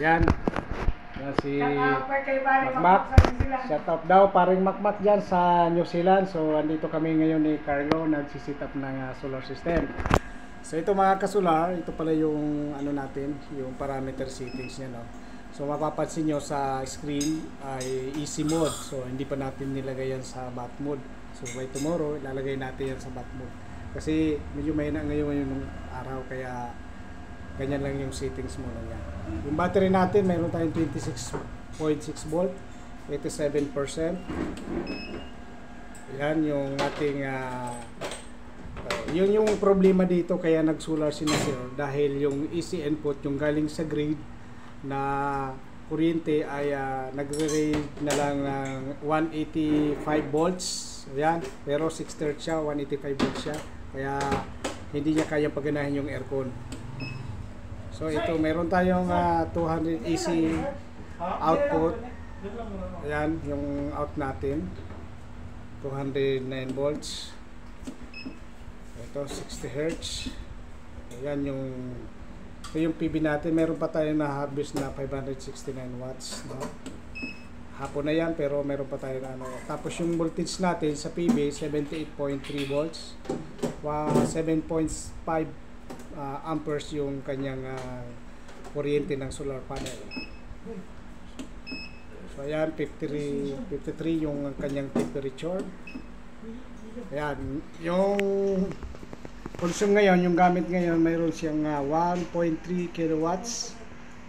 Ayan. Yan si Makmak. Shout out daw paring Makmak dyan sa New Zealand. So andito kami ngayon ni Carlo, nagsisit up ng solar system. So ito mga kasular, ito pala yung ano natin, yung parameter settings niya, no. So mapapansin nyo sa screen ay easy mode. So hindi pa natin nilagay yan sa bat mode. So by tomorrow ilalagay natin yan sa bat mode. Kasi medyo mahina ngayon yung araw, kaya ganyan lang yung settings mo lang yan. Yung battery natin, mayroon tayong 26.6 volt, 87%. Yan yung ating yun yung problema dito, kaya nag-solar si Nasir, dahil yung AC input, yung galing sa grid na kuryente ay nagre-range na lang ng 185 volts. Yan, pero 630 siya, 185 volts siya, kaya hindi niya kaya paganahin yung aircon. So ito, meron tayong 200 AC output. Ayan, yung out natin 209 volts. Ito 60 Hz. Ayan yung PV natin. Meron pa tayong na-harvest na 569 watts, no? Hapon na yan, pero meron pa tayong ano. Tapos yung voltage natin sa PV 78.3 volts, 7.5 amperes yung kanyang kuryente ng solar panel. So ayan, 53 yung kanyang temperature. Ayan, yung consume ngayon, yung gamit ngayon, mayroon siyang 1.3 kilowatts,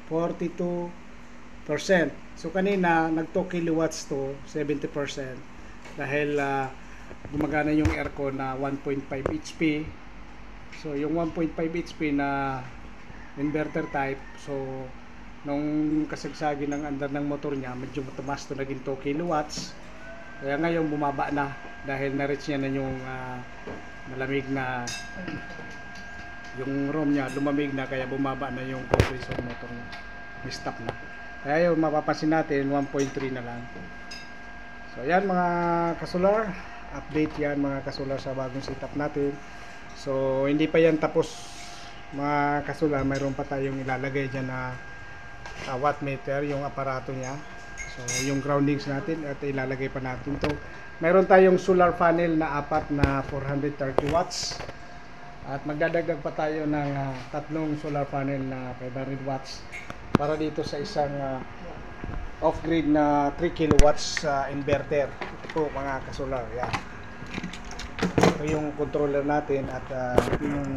42%. So kanina nag 2 kilowatts to 70% dahil gumagana yung aircon na 1.5 HP. So yung 1.5 HP na inverter type, so nung kasagsagi ng andar ng motor niya, medyo matamas to, naging 2 kilowatts. Kaya ngayon bumaba na dahil na-reach niya na yung malamig na yung room niya, lumamig na, kaya bumaba na yung compressor motor niya, stop na. Kaya yung mapapansin natin 1.3 na lang. So ayan mga kasular, update yan mga kasular sa bagong setup natin. So hindi pa yan tapos mga kasular, mayroon pa tayong ilalagay dyan na watt meter, yung aparato niya. So yung groundings natin at ilalagay pa natin to. Mayroon tayong solar panel na apat na 430 watts at magdadagdag pa tayo ng tatlong solar panel na 500 watts para dito sa isang off-grid na 3 kilowatts inverter. Ito po mga kasular, yan. Ito yung controller natin at yung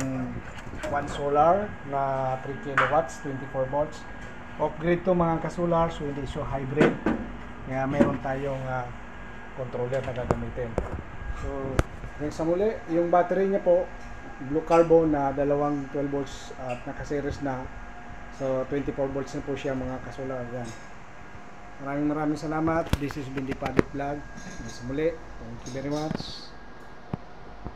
one solar na 3 kilowatts, 24 volts. Off-grid to mga kasular, so hindi siya hybrid. Kaya meron tayong controller na gagamitin. So, yung sa muli, yung battery niya po, blue carbon na dalawang 12 volts at nakaseries na. So, 24 volts na po siya mga kasular. Yan. Maraming salamat. This is Bindi Padit Vlog. Sa muli, thank you very much.